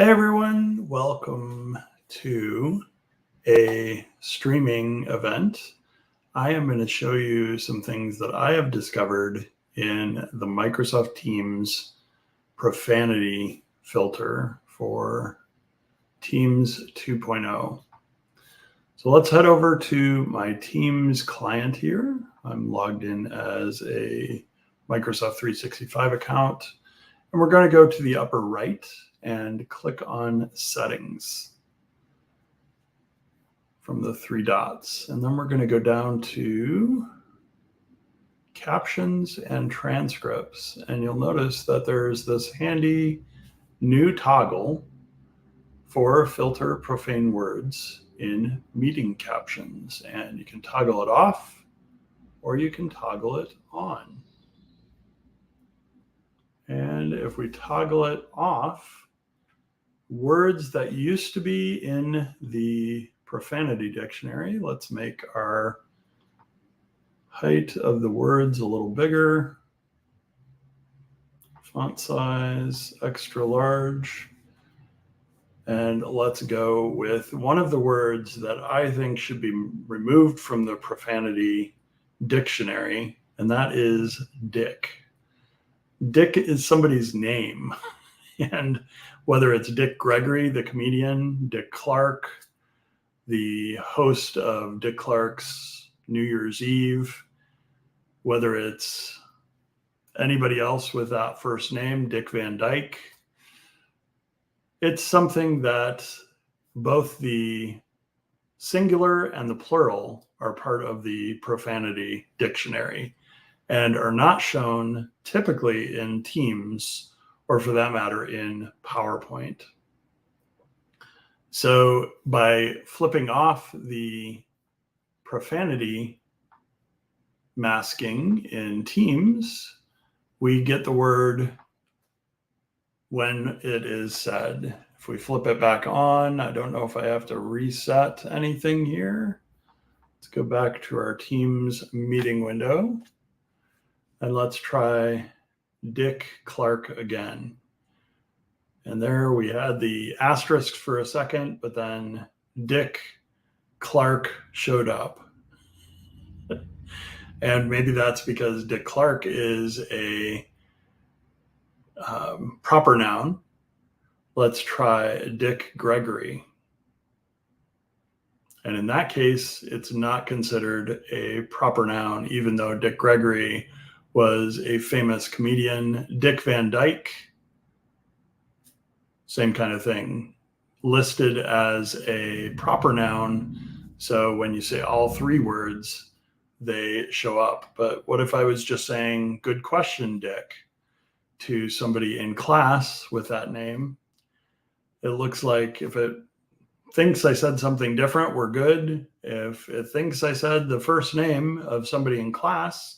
Hey everyone, welcome to a streaming event. I am going to show you some things that I have discovered in the Microsoft Teams Profanity filter for Teams 2.0. So let's head over to my Teams client here. I'm logged in as a Microsoft 365 account, and we're going to go to the upper right and click on Settings from the three dots. And then we're going to go down to Captions and Transcripts. And you'll notice that there's this handy new toggle for filter profane words in meeting captions. And you can toggle it off or you can toggle it on. And if we toggle it off, words that used to be in the profanity dictionary, let's make our height of the words a little bigger, font size extra large, and let's go with one of the words that I think should be removed from the profanity dictionary, and that is dick. Dick is somebody's name. And whether it's Dick Gregory, the comedian, Dick Clark, the host of Dick Clark's New Year's Eve, whether it's anybody else with that first name, Dick Van Dyke, it's something that both the singular and the plural are part of the profanity dictionary and are not shown typically in Teams, or for that matter, in PowerPoint. So by flipping off the profanity masking in Teams, we get the word when it is said. If we flip it back on, I don't know if I have to reset anything here. Let's go back to our Teams meeting window and let's try Dick Clark again. And there we had the asterisks for a second, but then Dick Clark showed up. And maybe that's because Dick Clark is a proper noun. Let's try Dick Gregory. And in that case, it's not considered a proper noun, even though Dick Gregory was a famous comedian. Dick Van Dyke, same kind of thing, listed as a proper noun. So when you say all three words, they show up. But what if I was just saying, good question, Dick, to somebody in class with that name? It looks like if it thinks I said something different, we're good. If it thinks I said the first name of somebody in class,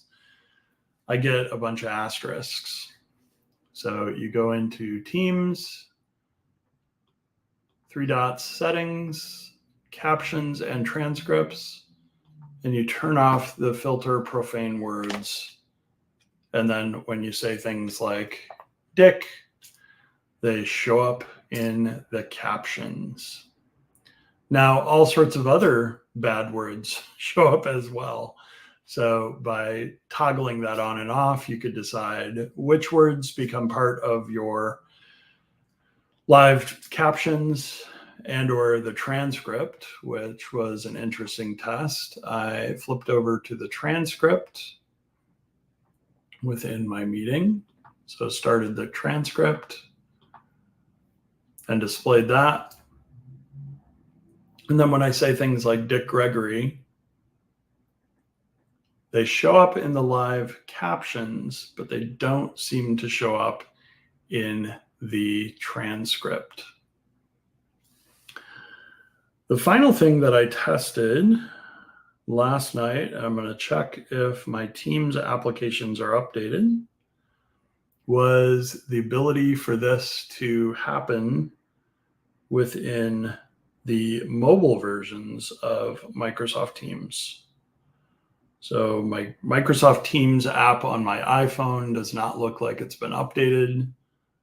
I get a bunch of asterisks. So you go into Teams, three dots, Settings, Captions and Transcripts, and you turn off the filter profane words. And then when you say things like Dick, they show up in the captions. Now, all sorts of other bad words show up as well. So by toggling that on and off, you could decide which words become part of your live captions and or the transcript, which was an interesting test. I flipped over to the transcript within my meeting. So started the transcript and displayed that. And then when I say things like Dick Gregory, they show up in the live captions, but they don't seem to show up in the transcript. The final thing that I tested last night, I'm going to check if my Teams applications are updated, was the ability for this to happen within the mobile versions of Microsoft Teams. So my Microsoft Teams app on my iPhone does not look like it's been updated.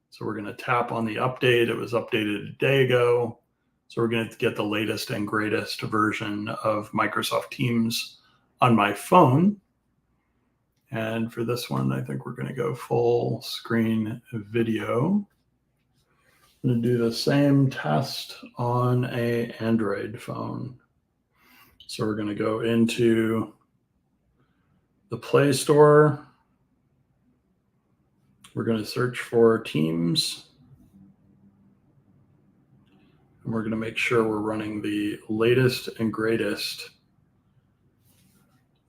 So we're going to tap on the update. It was updated a day ago. So we're going to get the latest and greatest version of Microsoft Teams on my phone. And for this one, I think we're going to go full screen video. I'm going to do the same test on an Android phone. So we're going to go into the Play Store. We're going to search for Teams. And we're going to make sure we're running the latest and greatest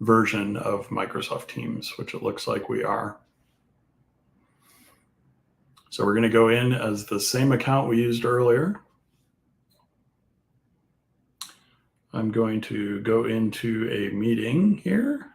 version of Microsoft Teams, which it looks like we are. So we're going to go in as the same account we used earlier. I'm going to go into a meeting here.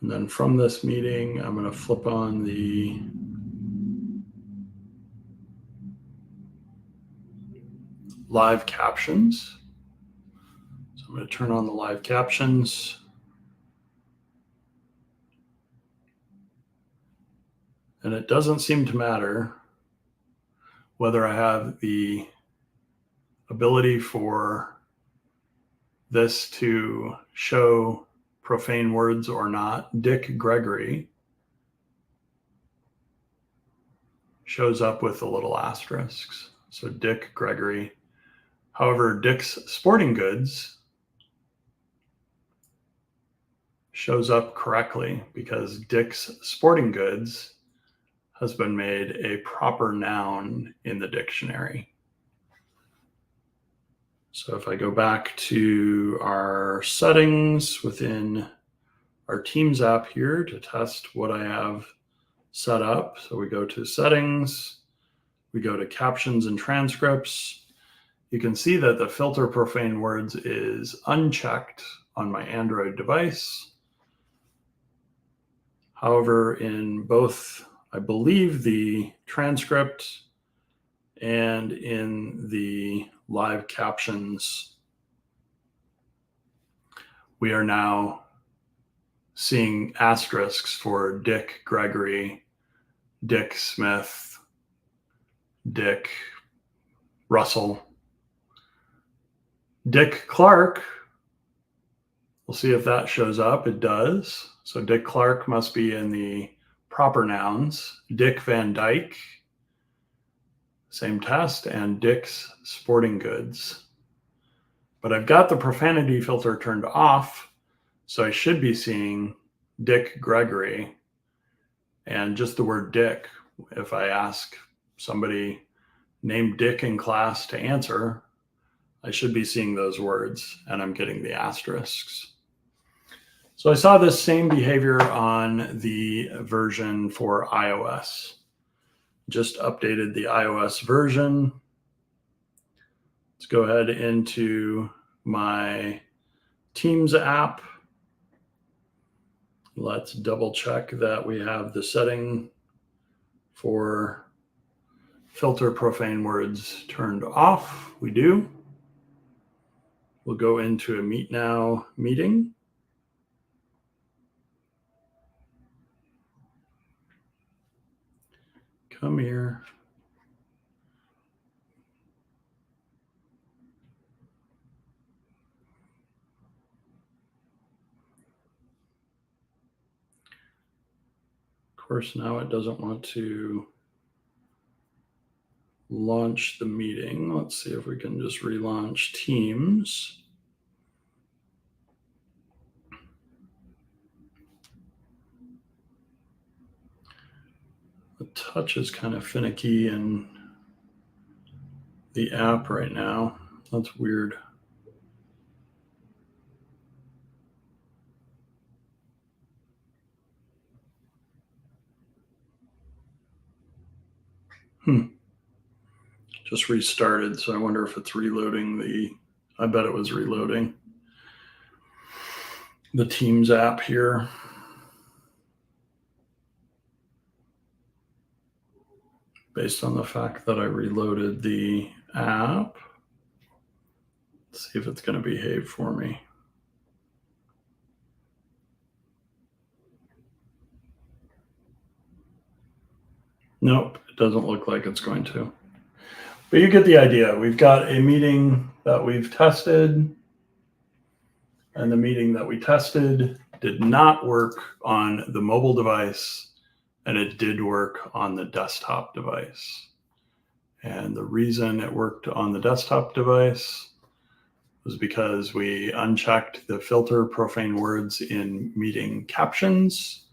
And then from this meeting, I'm going to flip on the live captions. So I'm going to turn on the live captions. And it doesn't seem to matter whether I have the ability for this to show profane words or not. Dick Gregory shows up with the little asterisks. So Dick Gregory. However, Dick's Sporting Goods shows up correctly because Dick's Sporting Goods has been made a proper noun in the dictionary. So if I go back to our settings within our Teams app here to test what I have set up. So we go to settings, we go to captions and transcripts. You can see that the filter profane words is unchecked on my Android device. However, in both, I believe, the transcript and in the live captions, we are now seeing asterisks for Dick Gregory, Dick Smith, Dick Russell. Dick Clark, we'll see if that shows up. It does. So Dick Clark must be in the proper nouns. Dick Van Dyke, same test, and Dick's Sporting Goods. But I've got the profanity filter turned off, so I should be seeing Dick Gregory and just the word Dick. If I ask somebody named Dick in class to answer, I should be seeing those words, and I'm getting the asterisks. So I saw this same behavior on the version for iOS. Just updated the iOS version. Let's go ahead into my Teams app. Let's double check that we have the setting for filter profane words turned off. We do. We'll go into a Meet Now meeting. Come here. Of course, now it doesn't want to launch the meeting. Let's see if we can just relaunch Teams. The touch is kind of finicky in the app right now. That's weird. Just restarted, so I wonder if it's reloading I bet it was reloading the Teams app here. based on the fact that I reloaded the app. Let's see if it's going to behave for me. Nope, it doesn't look like it's going to. But you get the idea. We've got a meeting that we've tested, and the meeting that we tested did not work on the mobile device, and it did work on the desktop device. And the reason it worked on the desktop device was because we unchecked the filter profane words in meeting captions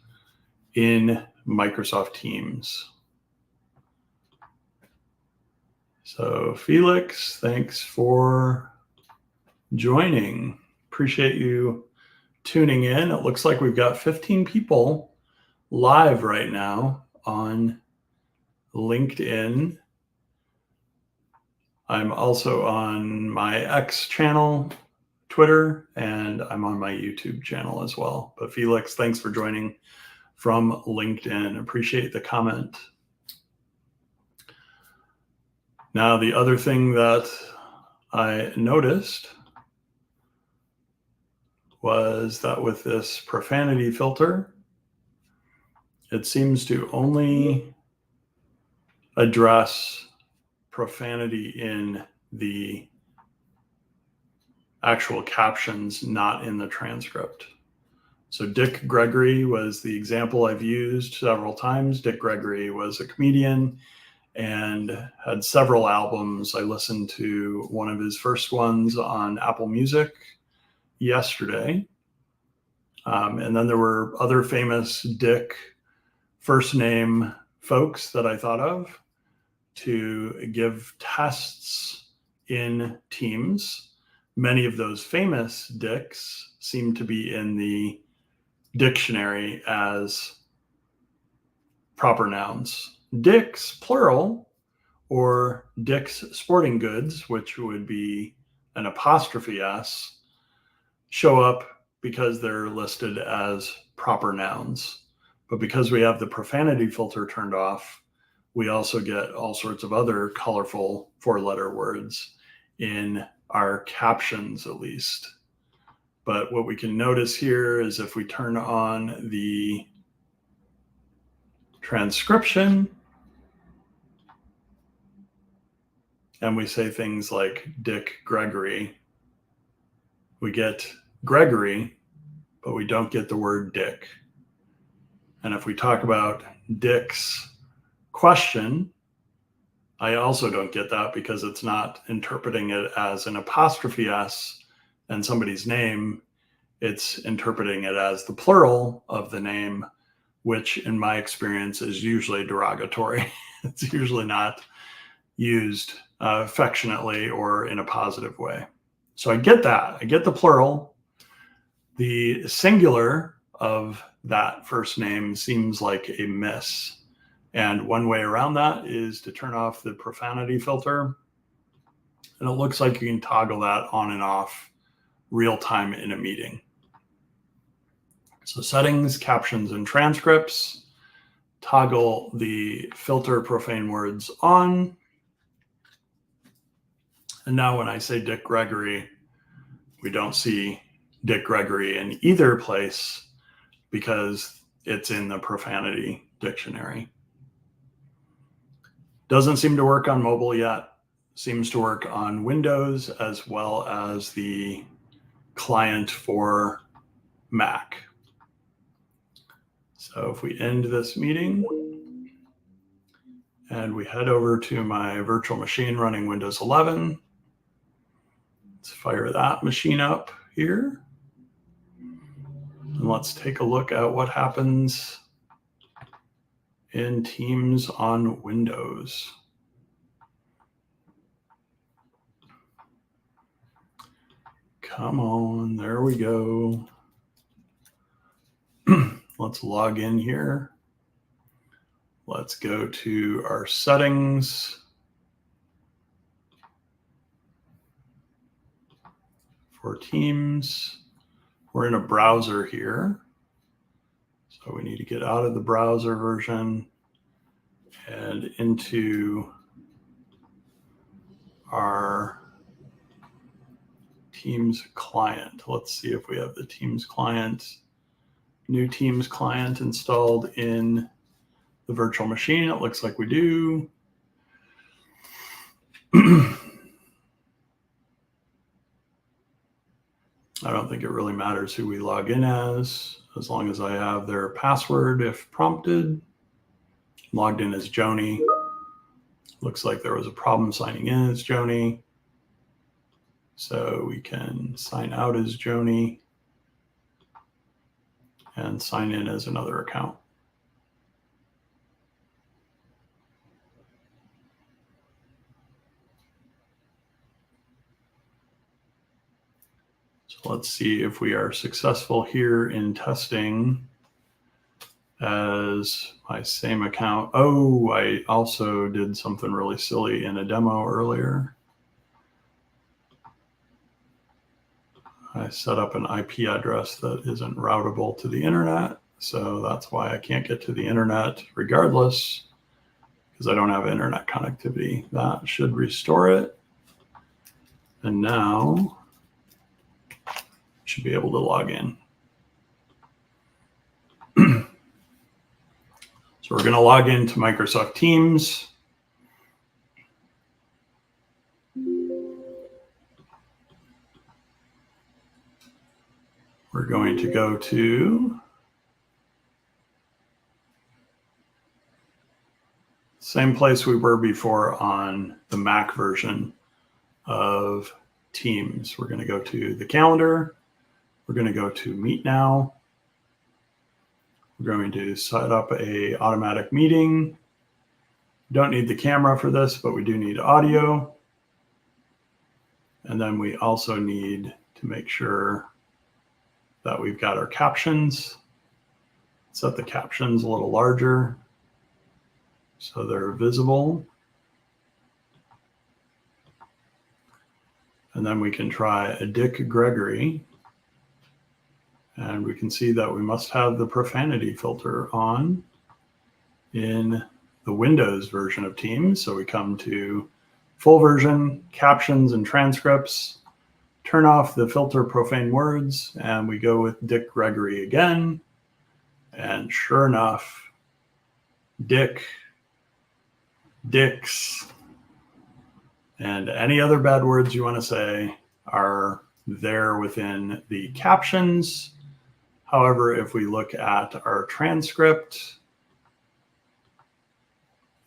in Microsoft Teams. So Felix, thanks for joining. Appreciate you tuning in. It looks like we've got 15 people live right now on LinkedIn. I'm also on my X channel, Twitter, and I'm on my YouTube channel as well. But Felix, thanks for joining from LinkedIn. Appreciate the comment. Now, the other thing that I noticed was that with this profanity filter, it seems to only address profanity in the actual captions, not in the transcript. So Dick Gregory was the example I've used several times. Dick Gregory was a comedian and had several albums. I listened to one of his first ones on Apple Music yesterday. And then there were other famous Dick first name folks that I thought of to give tests in Teams. Many of those famous Dicks seem to be in the dictionary as proper nouns. Dicks, plural, or Dick's Sporting Goods, which would be an apostrophe S, show up because they're listed as proper nouns. But because we have the profanity filter turned off, we also get all sorts of other colorful four-letter words in our captions, at least. But what we can notice here is if we turn on the transcription and we say things like Dick Gregory, we get Gregory, but we don't get the word Dick. And if we talk about Dick's question, I also don't get that because it's not interpreting it as an apostrophe S and somebody's name. It's interpreting it as the plural of the name, which in my experience is usually derogatory. It's usually not used affectionately or in a positive way. So I get that. I get the plural. The singular of that first name seems like a miss. And one way around that is to turn off the profanity filter. And it looks like you can toggle that on and off real time in a meeting. So settings, captions, and transcripts, toggle the filter profane words on. And now when I say Dick Gregory, we don't see Dick Gregory in either place because it's in the profanity dictionary. Doesn't seem to work on mobile yet. Seems to work on Windows as well as the client for Mac. So if we end this meeting and we head over to my virtual machine running Windows 11, let's fire that machine up here. And let's take a look at what happens in Teams on Windows. Come on, there we go. Let's log in here. Let's go to our settings. For Teams, we're in a browser here. So we need to get out of the browser version and into our Teams client. Let's see if we have the Teams client, new Teams client installed in the virtual machine. It looks like we do. I don't think it really matters who we log in as long as I have their password if prompted. Logged in as Joni. Looks like there was a problem signing in as Joni. So we can sign out as Joni and sign in as another account. So let's see if we are successful here in testing as my same account. Oh, I also did something really silly in a demo earlier. I set up an IP address that isn't routable to the internet. So that's why I can't get to the internet regardless, because I don't have internet connectivity. That should restore it. And now I should be able to log in. So we're going to log into Microsoft Teams. We're going to go to same place we were before on the Mac version of Teams. We're going to go to the calendar. We're going to go to Meet Now. We're going to set up a automatic meeting. Don't need the camera for this, but we do need audio. And then we also need to make sure that we've got our captions. Set the captions a little larger so they're visible. And then we can try a Dick Gregory. And we can see that we must have the profanity filter on in the Windows version of Teams. So we come to full version, captions and transcripts, turn off the filter profane words, and we go with Dick Gregory again. And sure enough, Dick, Dicks, and any other bad words you want to say are there within the captions. However, if we look at our transcript,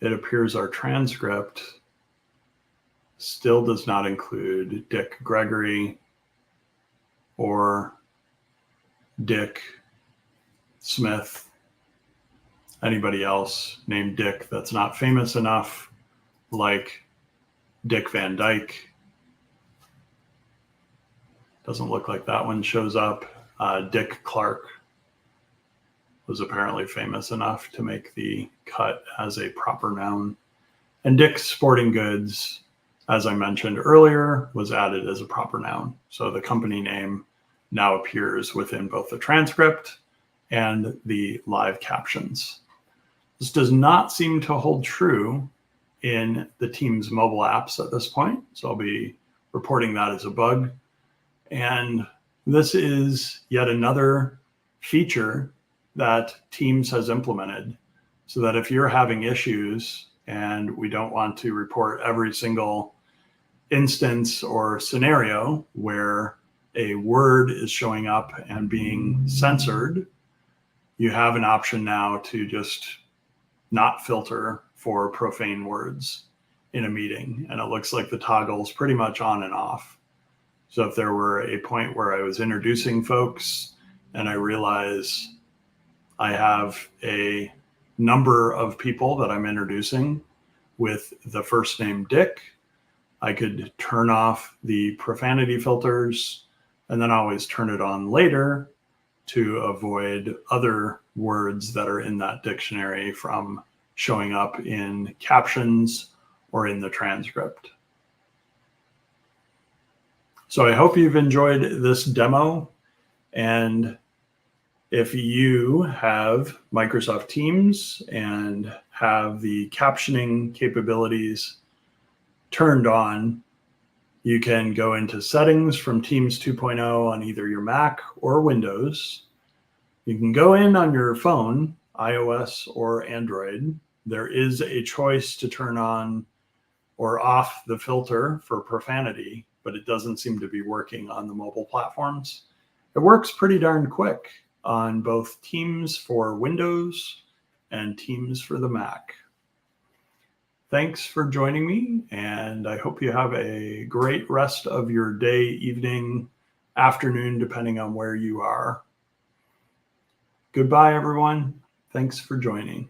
it appears our transcript still does not include Dick Gregory or Dick Smith, anybody else named Dick that's not famous enough, like Dick Van Dyke. Doesn't look like that one shows up. Dick Clark was apparently famous enough to make the cut as a proper noun. And Dick's Sporting Goods, as I mentioned earlier, was added as a proper noun. So the company name now appears within both the transcript and the live captions. This does not seem to hold true in the Teams mobile apps at this point. So I'll be reporting that as a bug. And this is yet another feature that Teams has implemented so that if you're having issues and we don't want to report every single instance or scenario where a word is showing up and being censored, you have an option now to just not filter for profane words in a meeting. And it looks like the toggle is pretty much on and off. So if there were a point where I was introducing folks and I realize I have a number of people that I'm introducing with the first name Dick, I could turn off the profanity filters and then always turn it on later to avoid other words that are in that dictionary from showing up in captions or in the transcript. So I hope you've enjoyed this demo. And if you have Microsoft Teams and have the captioning capabilities turned on, you can go into settings from Teams 2.0 on either your Mac or Windows. You can go in on your phone, iOS or Android. There is a choice to turn on or off the filter for profanity, but it doesn't seem to be working on the mobile platforms. It works pretty darn quick on both Teams for Windows and Teams for the Mac. Thanks for joining me, and I hope you have a great rest of your day, evening, afternoon, depending on where you are. Goodbye, everyone. Thanks for joining.